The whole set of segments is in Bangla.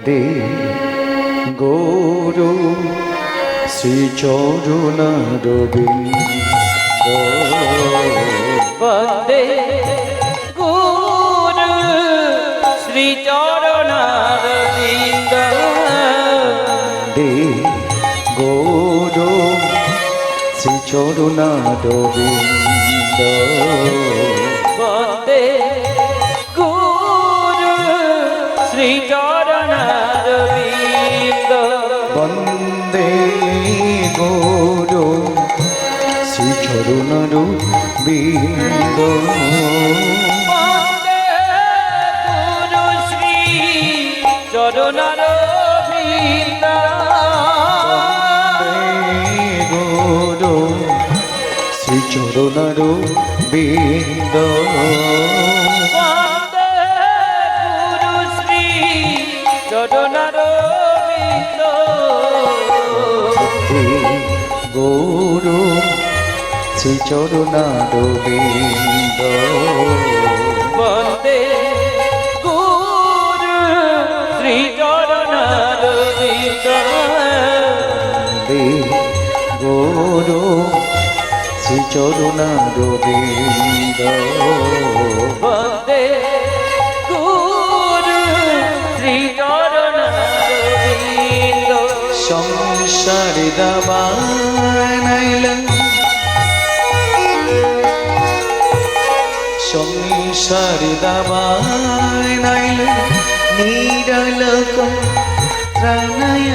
দে গৌর শ্রীচরণারবিন্দ বন্দে গুরু শ্রীচরণারবিন্দ দে গৌর শ্রীচরণারবিন্দ বন্দে গুরু শ্রীচরণারবিন্দ বন্দে গৌর শ্রীচরণারবিন্দ বন্দে গুরু শ্রীচরণারবিন্দ গৌর শ্রীচরণারবিন্দ বন্দে গুরু শ্রীচরণারবিন্দ গৌর শ্রীচরণারবিন্দ বন্দে গুরু শ্রীচরণারবিন্দ দে গৌর শ্রীচরণারবিন্দ বন্দে গুরু শ্রীচরণারবিন্দ সংসারে দাবানাইল সংসারে দাবানাইল নিরলক ত্রাণায়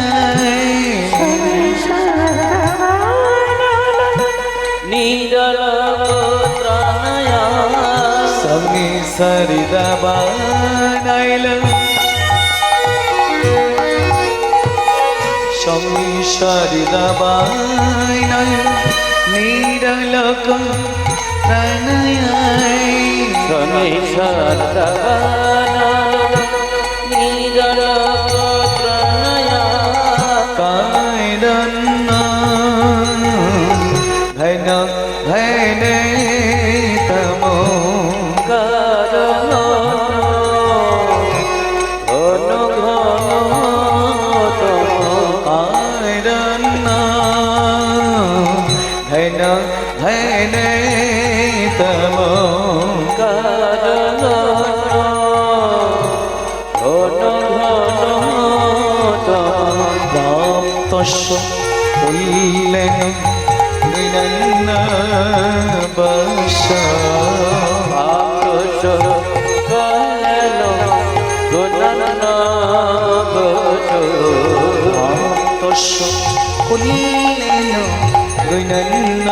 নিরলত্রাণয়া সংসারে দাবানাইল সংসারে দাবানাইল নিরলক ত্রাণায় নিরলত্রাণয়া কায়রন্ন ধন ধনে তম কারণ ঘন ঘন কায়রন্ন ধন ধনে তম কারণ ঘন ঘন প্রাপ্তস্য তুল্যেন বিনন্ন বশ প্রাপ্তস্য তুল্যেন বিনন্ন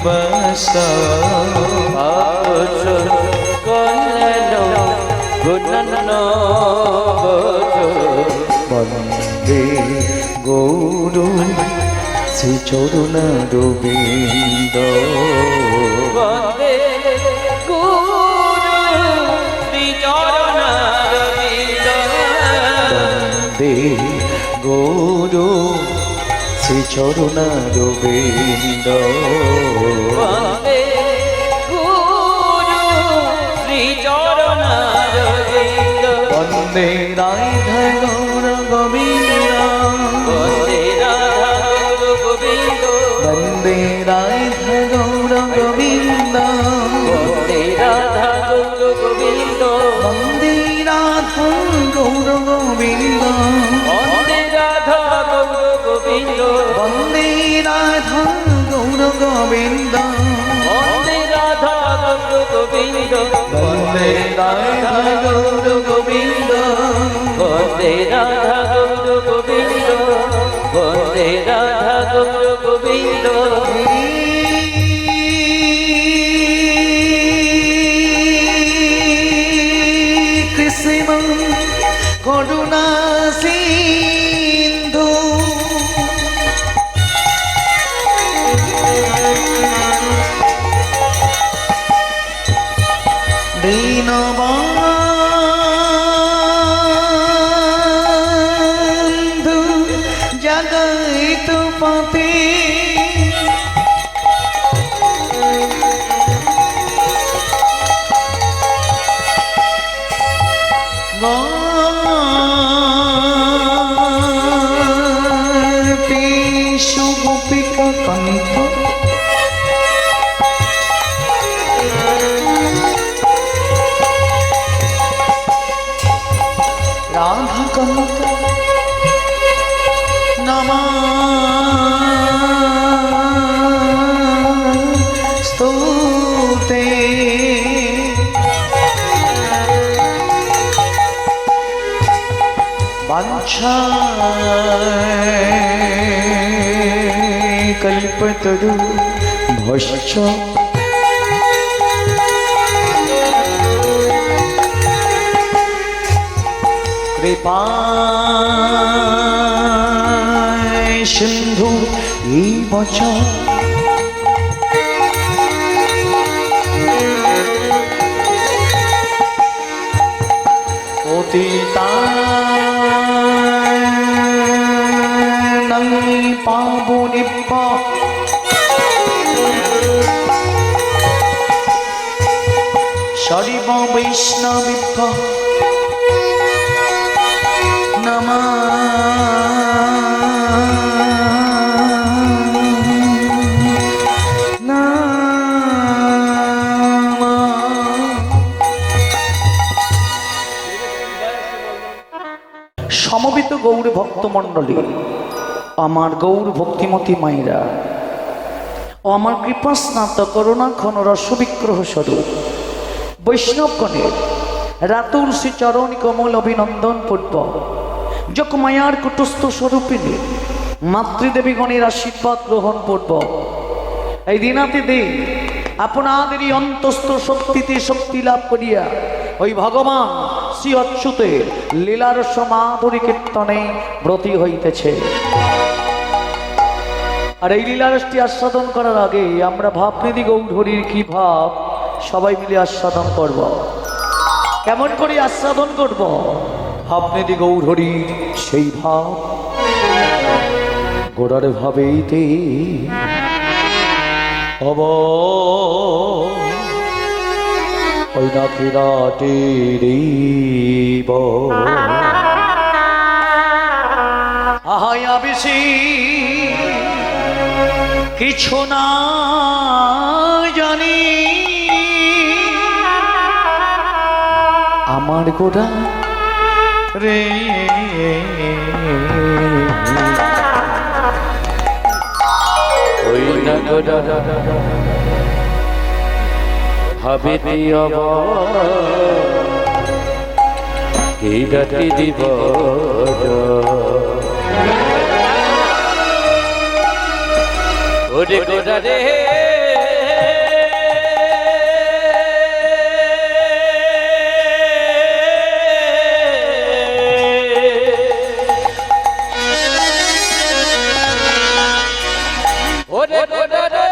বশ বন্দে গৌর শ্রীচরণারবিন্দ বন্দে গুরু শ্রীচরণারবিন্দ বন্দে গৌর শ্রীচরণারবিন্দ বন্দে গুরু শ্রীচরণারবিন্দ বন্দে রাধা গৌর গোবিন্দ বন্দে রাধা গুরু গোবিন্দ বন্দে রাধা গৌর গোবিন্দ বন্দে রাধা গুরু গোবিন্দ বন্দে রাধা গৌর গোবিন্দ বন্দে রাধা গুরু গোবিন্দ বন্দে রাধা গৌর গোবিন্দ বন্দে রাধা গুরু গোবিন্দ বন্দে রাধা গৌর গোবিন্দ বন্দে রাধা গুরু গোবিন্দ বন্দে রাধা গুরু গোবিন্দ কৃষ্ণ করুণা সিন্ধু দীনবন্ধু জগত পতে রাধা কান্ত নমস্তুতে বাঞ্ছা কল্পতরু ভস্য কৃপা সিন্ধু এই বচন পতিতানাং পাবনেভ্যো সর্ব বৈষ্ণবেভ্যো নমঃ সমবেত গৌর ভক্তমণ্ডলী, আমার গৌর ভক্তিমতী মায়েরা ও আমার কৃপা স্নাত করুণা ঘন রসবিগ্রহ স্বরূপ বৈষ্ণবগণের রাতুল শ্রী চরণ কমল অভিনন্দন পূর্বক যক মায়ার কুটস্থ স্বরূপিণী মাতৃদেবীগণের আশীর্বাদ গ্রহণ পূর্বক এই দিনাতে দিন আপনাদেরই অন্তস্থ শক্তিতে শক্তি লাভ করিয়া ওই ভগবান শ্রী অচ্যুতের লীলার সমাধুরী কীর্তনে ব্রতী হইতেছে। আর এই লীলারসটি আস্বাদন করার আগে আমরা ভাবনিধি গৌরহরির কি ভাব সবাই মিলে আস্বাদন করব। কেমন করে আস্বাদন করব? ভাবনিধি গৌরহরির সেই ভাব গোড়ার ভাবেইতে অব ওই নাকিরাটে রেব আহায়া বেশি কিছু না জানি আমার গোড়া রে ওই না গোড়া ভাবে দিয়ব এই রাতি দিব ওরে গোড়া রে ওরে গোড়া রে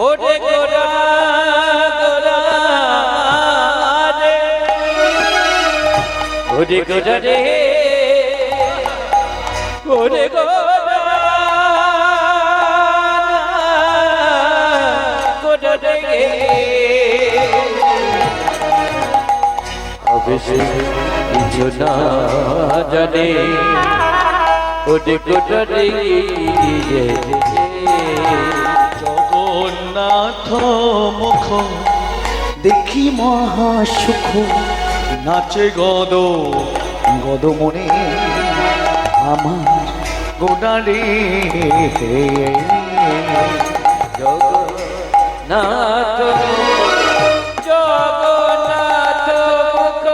ওরে গোড়া গোড়া রে ওরে গোড়া রে ওরে গোড়া গোড়া রে অবশ্যই কিছু না জানে ওরে গোড়া রে জগন্নাথ মুখ দেখি মহাসুখ নাচে গদ গদ মনে আমার গোডারে জগন্নাথ জগন্নাথ মুখ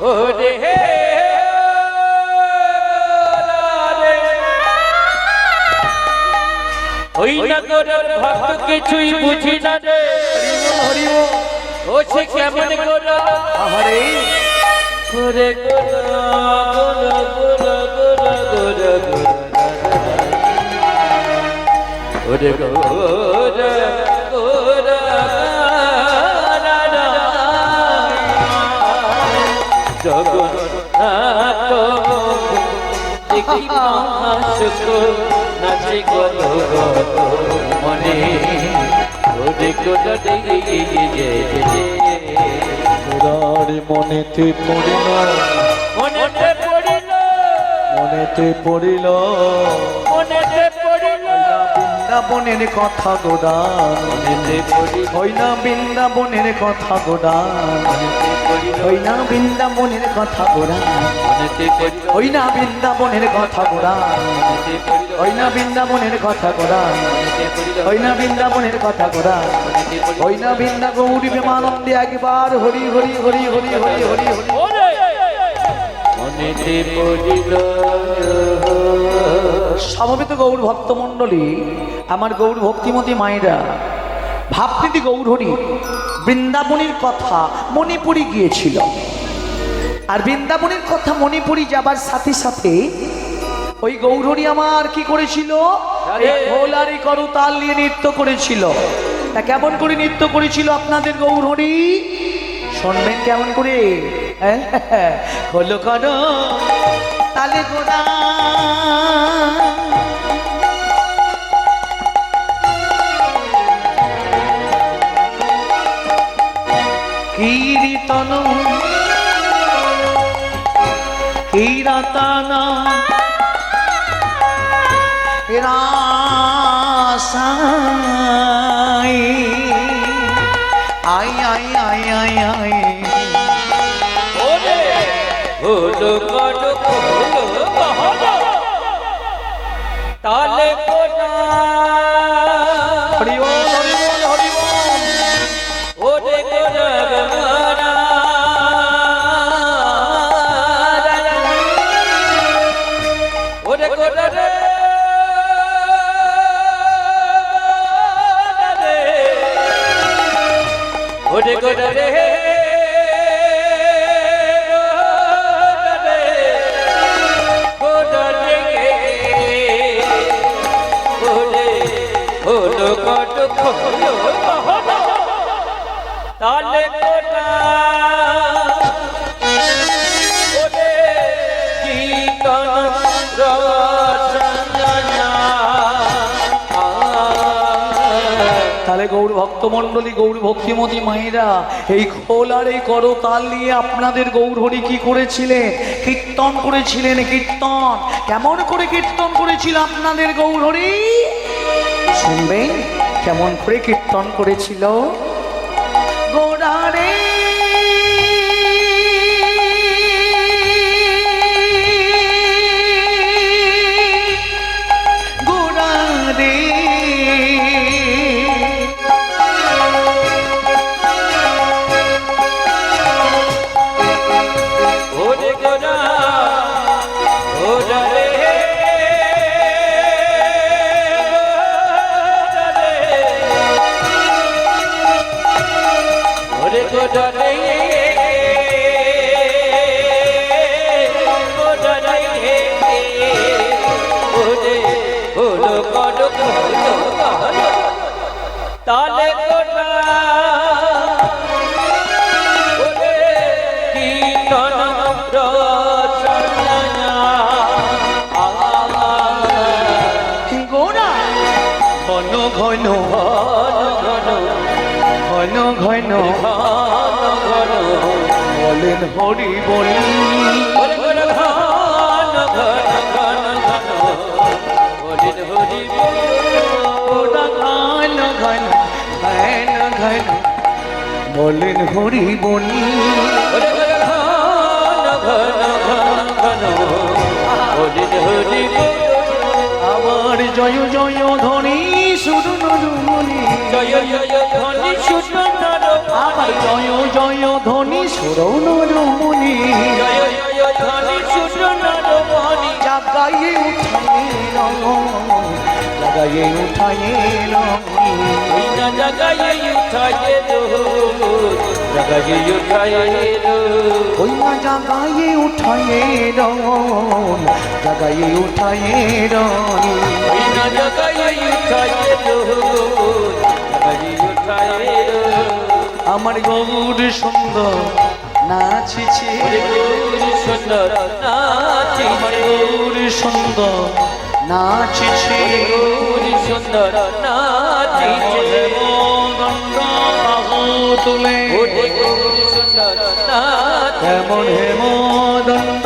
ওরে ওই নগরের ভক্ত কিছুই বুঝি না রে ও সে কেমন গোরা আহারে ওরে গোরা গোরা গোরা গোরা গোরা গোরা ওরে গোরা গোরা জগন্নাথ দেখি মহাসুখ নাচে গদ গদ মনে ওরে গোটা গোড়ার মনেতে পড়িল মনেতে পড়িল মনেতে পড়িল মনেতে পড়িল বৃন্দাবনের কথা গোদান, মনেতে পড়িল ওই না বৃন্দাবনের কথা গোদান, মনেতে পড়িল ওই না বৃন্দাবনের কথা গোদান, মনেতে পড়িল ওই না বৃন্দাবনের কথা গোদান, মনেতে পড়িল ওই না বৃন্দাবনের কথা গোদান, মনেতে পড়িল ওই না বৃন্দাবনের কথা গোদান, মনেতে পড়িল ওই না বৃন্দা গৌরী প্রেমানন্দে একবার হরি হরি হরি হরি হরি হরি হরি। মনেতে পড়িল সমবেত গৌর ভক্তমণ্ডলী, আমার গৌর ভক্তিমতী মায়েরা, ভাবপ্রীতি গৌর হরি বৃন্দাবনের কথা মণিপুরি গিয়েছিল। আর বৃন্দাবনের কথা মণিপুরি যাবার সাথে সাথে ওই গৌরহরি আমার কি করেছিল, ভোলারি করতাল নিয়ে নৃত্য করেছিল। তা কেমন করে নৃত্য করেছিল আপনাদের গৌরহরি শুনবেন কেমন করে? হলো কর তালে গোড়া, কীর্তন কীর্তনা রাসাই আই আই আই আই আই হলো কটক হলো হলো তালে কোনা হরি বল হরি বল হরি বল। ওরে গোরব মারা ওরে গোরব ওরে গোরব তালে কোটা ওরে কীর্তন রসঞ্জনা। তাহলে গৌর ভক্তমণ্ডলী, গৌর ভক্তিমতী মায়েরা, এই খোল আর এই করতাল নিয়ে আপনাদের গৌরহরি কি করেছিলেন? কীর্তন করেছিলেন। কীর্তন কেমন করে কীর্তন করেছিল আপনাদের গৌরহরি শুনবেন কেমন করে কীর্তন করেছিল। গোড়ারে গোড়ারে ওরে গোরা ওরা রে ওরে গোরা রে গোরা রে ওরে হলো কটক হলো তালে কোটা ওরে কীর্তন রসঞ্জনা। গোড়া ঘন ঘন ঘন ঘন ঘন বলেন হরি বলি ওরে ঘন ঘন ঘন ঘন ঘন ওরে হরি ওরা ঘন ঘন ঘন ঘন বলেন হরি বলি। ওরে ঘন ঘন ঘন ঘন ওরে হরি আমার জয় জয় ধ্বনি শুধু নরুমণি, জয় জয় ধ্বনি সুন্দর আমার জয় জয় ধ্বনি শুধু নরুমণি, জয় জয় ধ্বনি সুন্দর মণি জাগাইয়ে উঠায়ে জাগাইয়ে উঠায়ে ওই না জাগায়ে উঠায়ে দো জাগায়ে উঠায়ে দো ওই না জাগাইয়ে উঠায়ে জাগাইয়ে উঠায়ে ওই না জাগায়ে উঠায়ে দো জাগায়ে উঠায়ে দো আমার গৌর সুন্দর নাচিছে, ওরে গৌরী সুন্দর নাচিছে আমার গৌর সুন্দর নাচিছে, গৌরী সুন্দর নাচিছে দণ্ড বাহু তুলে ওরে গৌরী সুন্দর নাচিছে এমন হেম দণ্ড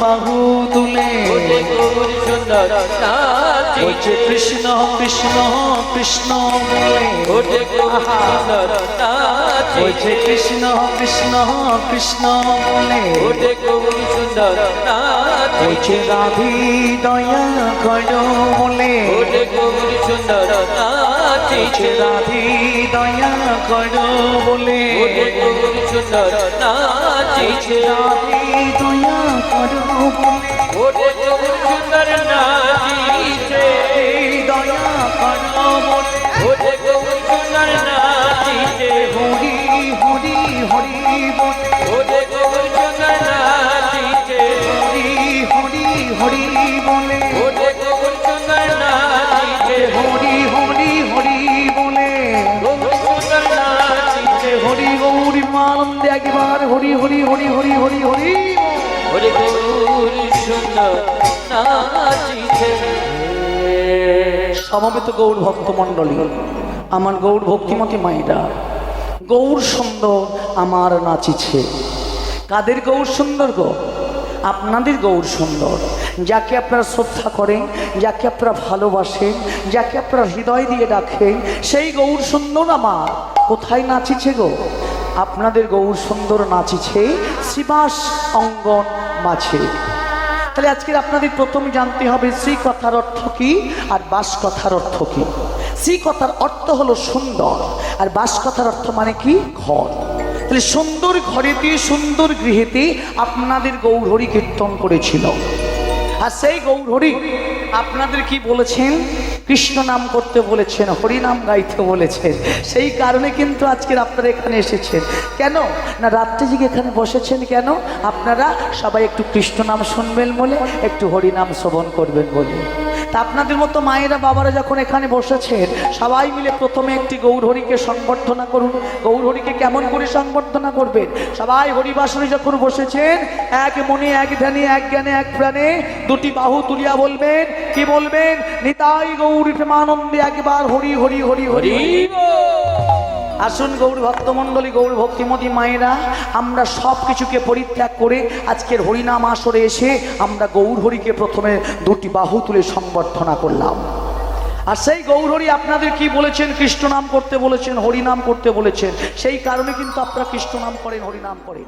বাহু তুলে ওরে গৌর সুন্দর নাচি বলছে কৃষ্ণ কৃষ্ণ কৃষ্ণ বলে ওরে গৌর সুন্দর নাচি বলছে কৃষ্ণ কৃষ্ণ কৃষ্ণ বলে ওরে গৌর সুন্দর নাচি বলছে রাধি দয়া করো বলে ওরে গৌর সুন্দর নাচি বলছে রাধি দয়া করো বলে ওরে গৌর সুন্দর নাচি বলছে রাধি দয়া করো বলে ওরে গৌর সুন্দর নাচিছে দয়া করো বলে ওরে গৌর সুন্দর নাচিছে হরি হরি হরি বলে ওরে গৌর সুন্দর নাচিছে হরি হরি হরি বলে ওরে গৌর সুন্দর নাচিছে হরি হরি হরি বলে গৌর সুন্দর নাচিছে হরি গৌরী মানন্দে একবার হরি হরি হরি হরি হরি হরি ওরে গৌর সুন্দর নাচিছে সমবেত গৌর ভক্ত মণ্ডলী, আমার গৌর ভক্তিমতী মায়েরা, গৌর সুন্দর আমার নাচিছে। কাদের গৌর সুন্দর গো? আপনাদের গৌর সুন্দর, যাকে আপনারা শ্রদ্ধা করেন, যাকে আপনারা ভালোবাসেন, যাকে আপনারা হৃদয় দিয়ে রাখেন, সেই গৌর সুন্দর আমার কোথায় নাচিছে গো? আপনাদের গৌর সুন্দর নাচিছে শ্রীবাস অঙ্গন মাঝে। তাহলে আজকের আপনাদের প্রথম জানতে হবে শ্রী কথার অর্থ কি আর বাস কথার অর্থ কি। শ্রী কথার অর্থ হলো সুন্দর, আর বাস কথার অর্থ মানে কি? ঘর। তাহলে সুন্দর ঘরেতে, সুন্দর গৃহেতে আপনাদের গৌরহরি কীর্তন করেছিল। আর সেই গৌরহরি আপনাদের কি বলেছেন? কৃষ্ণ নাম করতে বলেছেন, হরি নাম গাইতে বলেছেন। সেই কারণে কিন্তু আজকের আপনারা এখানে এসেছেন। কেন না রাত্রে জেগে এখানে বসেছেন? কেন? আপনারা সবাই একটু কৃষ্ণ নাম শুনবেন বলে, একটু হরি নাম শ্রবণ করবেন বলে। তা আপনাদের মতো মায়েরা বাবারা যখন এখানে বসেছেন, সবাই মিলে প্রথমে একটি গৌরহরিকে সংবর্ধনা করুন। গৌরহরিকে কেমন করে সংবর্ধনা করবেন? সবাই হরিবাসনে যখন বসেছেন, এক মনে এক ধ্যানে এক জ্ঞানে এক প্রাণে দুটি বাহু তুলিয়া বলবেন। কি বলবেন? নিতাই গৌর প্রেমানন্দে একবার হরি হরি হরি হরি। আসুন গৌর ভক্তমণ্ডলী, গৌর ভক্তিমতী মায়েরা, আমরা সব কিছুকে পরিত্যাগ করে আজকের হরিনাম আসরে এসে আমরা গৌরহরিকে প্রথমে দুটি বাহু তুলে সংবর্ধনা করলাম। আর সেই গৌরহরি আপনাদের কি বলেছেন? কৃষ্ণ নাম করতে বলেছেন, হরিনাম করতে বলেছেন। সেই কারণে কিন্তু আপনারা কৃষ্ণ নাম করেন, হরিনাম করেন।